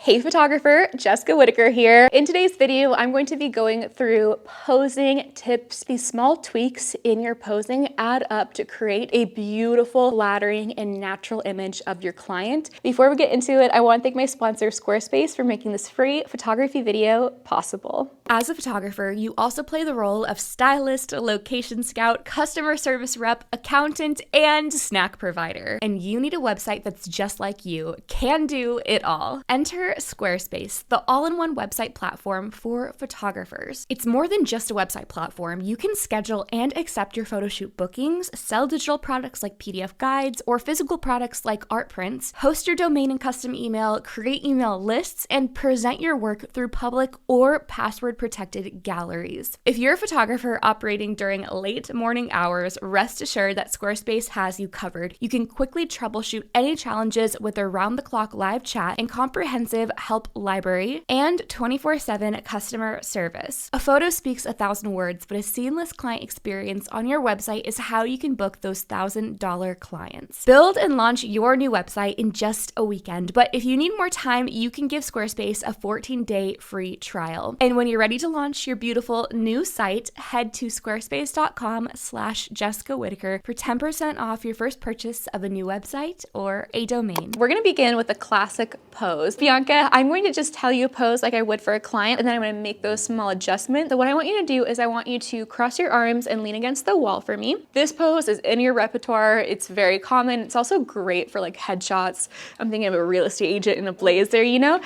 Hey photographer, Jessica Whitaker here. In today's video, I'm going to be going through posing tips. These small tweaks in your posing add up to create a beautiful, flattering, and natural image of your client. Before we get into it, I want to thank my sponsor, Squarespace, for making this free photography video possible. As a photographer, you also play the role of stylist, location scout, customer service rep, accountant, and snack provider. And you need a website that's just like you, can do it all. Enter Squarespace, the all-in-one website platform for photographers. It's more than just a website platform. You can schedule and accept your photo shoot bookings, sell digital products like PDF guides, or physical products like art prints, host your domain and custom email, create email lists, and present your work through public or password-protected galleries. If you're a photographer operating during late morning hours, rest assured that Squarespace has you covered. You can quickly troubleshoot any challenges with their round-the-clock live chat and comprehensive help library and 24/7 customer service. A photo speaks 1,000 words, but a seamless client experience on your website is how you can book those $1,000 clients. Build and launch your new website in just a weekend, but if you need more time, you can give Squarespace a 14-day free trial. And when you're ready to launch your beautiful new site, head to squarespace.com/Jessica Whitaker for 10% off your first purchase of a new website or a domain. We're gonna begin with a classic pose. Bianca, I'm going to just tell you a pose like I would for a client, and then I'm gonna make those small adjustments. So what I want you to do is I want you to cross your arms and lean against the wall for me. This pose is in your repertoire. It's very common. It's also great for like headshots. I'm thinking of a real estate agent in a blazer, you know,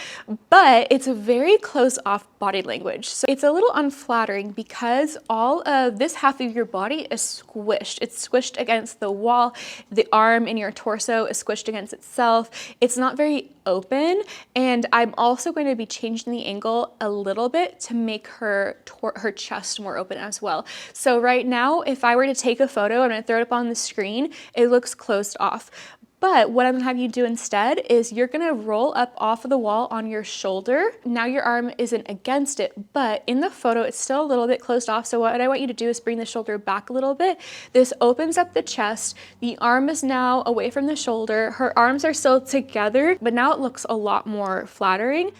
but it's a very close off body language. So it's a little unflattering because all of this half of your body is squished. It's squished against the wall. The arm in your torso is squished against itself. It's not very open, and I'm also going to be changing the angle a little bit to make her chest more open as well. So right now, if I were to take a photo, I'm going to throw it up on the screen, it looks closed off. But what I'm gonna have you do instead is you're gonna roll up off of the wall on your shoulder. Now your arm isn't against it, but in the photo, it's still a little bit closed off. So what I want you to do is bring the shoulder back a little bit. This opens up the chest. The arm is now away from the shoulder. Her arms are still together, but now it looks a lot more flattering.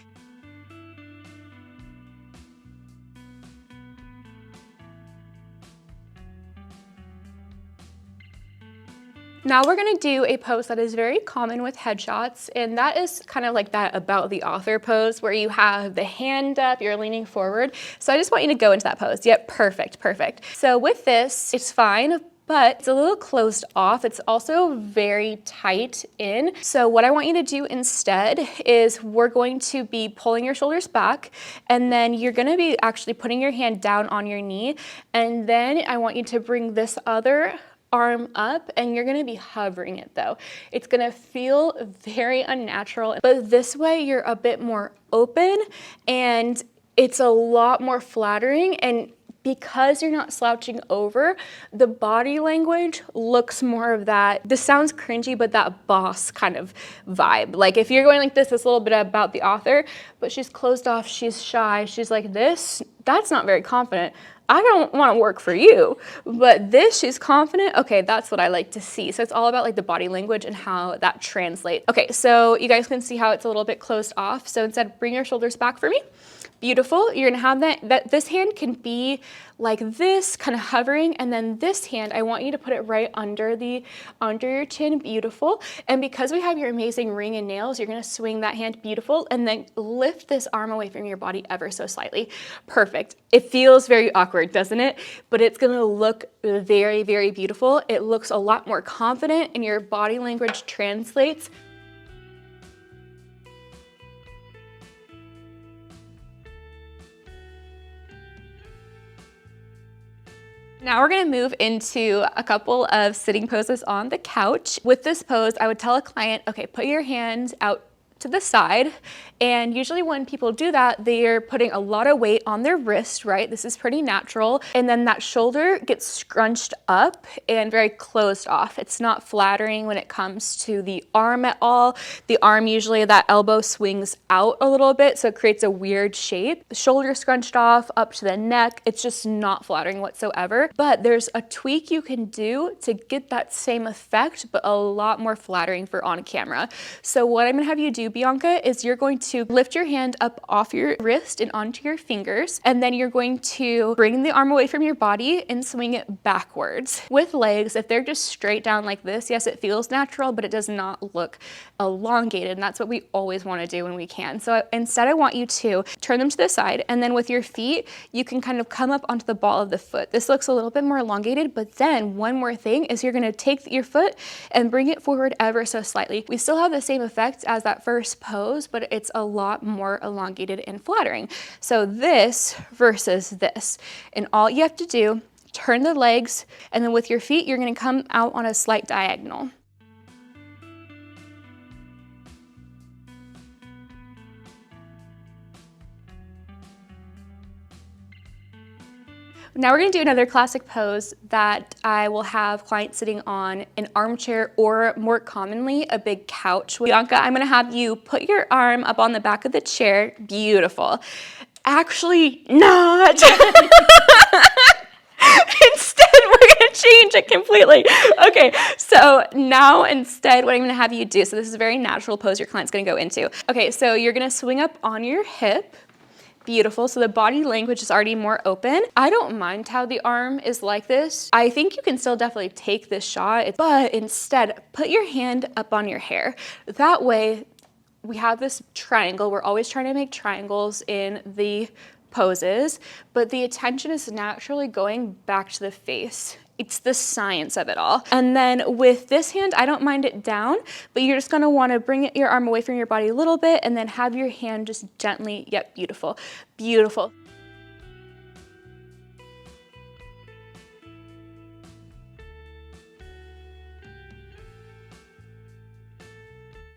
Now we're gonna do a pose that is very common with headshots, and that is kind of like that about the author pose where you have the hand up, you're leaning forward. So I just want you to go into that pose. Yep, perfect, perfect. So with this, it's fine, but it's a little closed off. It's also very tight in. So what I want you to do instead is we're going to be pulling your shoulders back, and then you're gonna be actually putting your hand down on your knee, and then I want you to bring this other arm up, and you're gonna be hovering it though. It's gonna feel very unnatural, but this way you're a bit more open and it's a lot more flattering, and because you're not slouching over, the body language looks more of that, this sounds cringy, but that boss kind of vibe. Like if you're going like this, it's a little bit about the author, but she's closed off, she's shy, she's like this, that's not very confident. I don't want to work for you, but this, she's confident. Okay, that's what I like to see. So it's all about like the body language and how that translates. Okay, so you guys can see how it's a little bit closed off. So instead, bring your shoulders back for me. Beautiful. You're gonna have that this hand can be like this, kind of hovering, and then this hand, I want you to put it right under your chin. Beautiful. And because we have your amazing ring and nails, you're gonna swing that hand. Beautiful. And then lift this arm away from your body ever so slightly. Perfect. It feels very awkward, doesn't it? But it's gonna look very, very beautiful. It looks a lot more confident, and your body language translates. Now we're gonna move into a couple of sitting poses on the couch. With this pose, I would tell a client, okay, put your hands out to the side. And usually when people do that, they're putting a lot of weight on their wrist, right? This is pretty natural. And then that shoulder gets scrunched up and very closed off. It's not flattering when it comes to the arm at all. The arm, usually that elbow swings out a little bit, so it creates a weird shape. The shoulder scrunched off up to the neck. It's just not flattering whatsoever. But there's a tweak you can do to get that same effect, but a lot more flattering for on camera. So what I'm gonna have you do Bianca, is you're going to lift your hand up off your wrist and onto your fingers, and then you're going to bring the arm away from your body and swing it backwards. With legs, if they're just straight down like this, yes, it feels natural, but it does not look elongated, and that's what we always want to do when we can. So instead, I want you to turn them to the side, and then with your feet, you can kind of come up onto the ball of the foot. This looks a little bit more elongated, but then one more thing is you're going to take your foot and bring it forward ever so slightly. We still have the same effect as that first pose, but it's a lot more elongated and flattering. So this versus this, and all you have to do, turn the legs, and then with your feet, you're going to come out on a slight diagonal. Now we're gonna do another classic pose that I will have clients sitting on an armchair, or more commonly, a big couch. Bianca, I'm gonna have you put your arm up on the back of the chair. Beautiful. Actually, not. Instead, we're gonna change it completely. Okay, so now instead, what I'm gonna have you do, so this is a very natural pose your client's gonna go into. Okay, so you're gonna swing up on your hip. Beautiful, so the body language is already more open. I don't mind how the arm is like this. I think you can still definitely take this shot, but instead, put your hand up on your hair. That way, we have this triangle. We're always trying to make triangles in the poses, but the attention is naturally going back to the face. It's the science of it all. And then with this hand, I don't mind it down, but you're just gonna wanna bring your arm away from your body a little bit and then have your hand just gently, yep, beautiful, beautiful.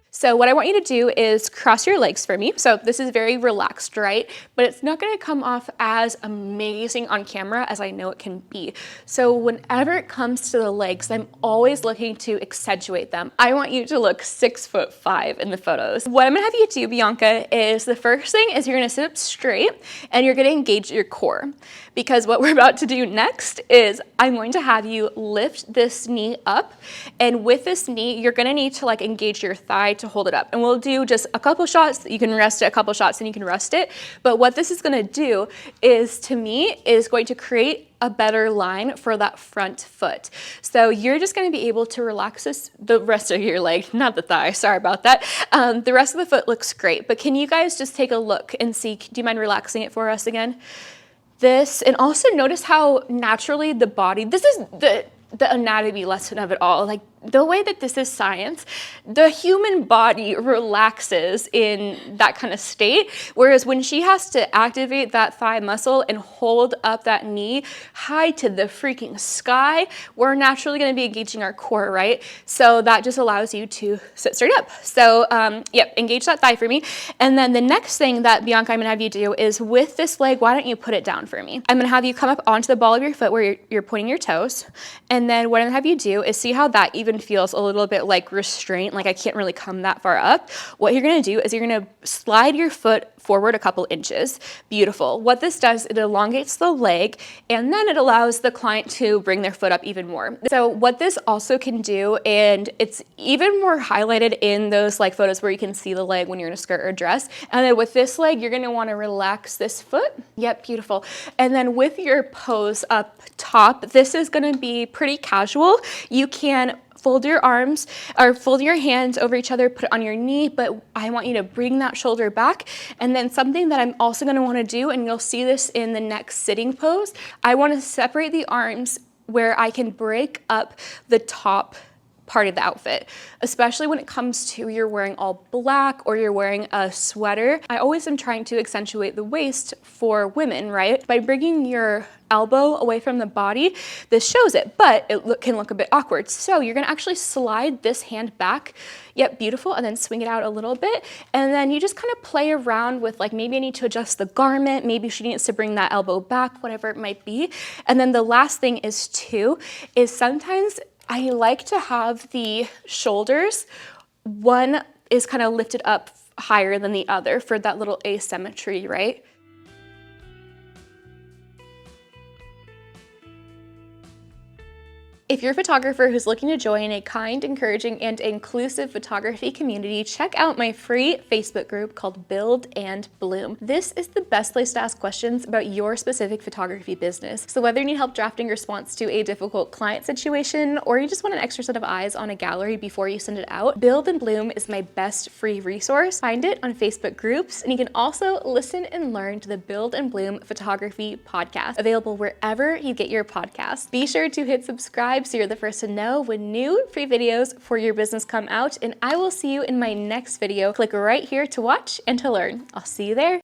So what I want you to do is cross your legs for me. So this is very relaxed, right? But it's not gonna come off as amazing on camera as I know it can be. So whenever it comes to the legs, I'm always looking to accentuate them. I want you to look 6'5" in the photos. What I'm gonna have you do, Bianca, is the first thing is you're gonna sit up straight and you're gonna engage your core. Because what we're about to do next is I'm going to have you lift this knee up. And with this knee, you're gonna need to like engage your thigh to hold it up. And we'll do just a couple shots, you can rest it, a couple shots, and you can rest it. But what this is gonna do is, to me, is going to create a better line for that front foot. So you're just gonna be able to relax the rest of your leg, not the thigh, sorry about that. The rest of the foot looks great, but can you guys just take a look and see, do you mind relaxing it for us again? This, and also notice how naturally the body, this is the anatomy lesson of it all. Like the way that this is science, the human body relaxes in that kind of state. Whereas when she has to activate that thigh muscle and hold up that knee high to the freaking sky, we're naturally gonna be engaging our core, right? So that just allows you to sit straight up. So yep, engage that thigh for me. And then the next thing that Bianca, I'm gonna have you do is with this leg, why don't you put it down for me? I'm gonna have you come up onto the ball of your foot where you're pointing your toes. And then what I'm gonna have you do is see how that even feels a little bit like restraint, like I can't really come that far up. What you're gonna do is you're gonna slide your foot forward a couple inches. Beautiful. What this does, it elongates the leg, and then it allows the client to bring their foot up even more. So what this also can do, and it's even more highlighted in those like photos where you can see the leg when you're in a skirt or dress. And then with this leg, you're gonna wanna relax this foot. Yep, beautiful. And then with your pose up top, this is gonna be pretty casual. You can fold your arms or fold your hands over each other, put it on your knee, but I want you to bring that shoulder back. And then something that I'm also gonna wanna do, and you'll see this in the next sitting pose, I wanna separate the arms where I can break up the top part of the outfit, especially when it comes to you're wearing all black or you're wearing a sweater. I always am trying to accentuate the waist for women, right? By bringing your elbow away from the body, this shows it, but it can look a bit awkward. So you're gonna actually slide this hand back, yep, beautiful, and then swing it out a little bit. And then you just kind of play around with like, maybe I need to adjust the garment, maybe she needs to bring that elbow back, whatever it might be. And then the last thing is sometimes I like to have the shoulders, one is kind of lifted up higher than the other for that little asymmetry, right? If you're a photographer who's looking to join a kind, encouraging, and inclusive photography community, check out my free Facebook group called Build and Bloom. This is the best place to ask questions about your specific photography business. So whether you need help drafting a response to a difficult client situation, or you just want an extra set of eyes on a gallery before you send it out, Build and Bloom is my best free resource. Find it on Facebook groups, and you can also listen and learn to the Build and Bloom Photography Podcast, available wherever you get your podcasts. Be sure to hit subscribe so you're the first to know when new free videos for your business come out, and I will see you in my next video. Click right here to watch and to learn. I'll see you there.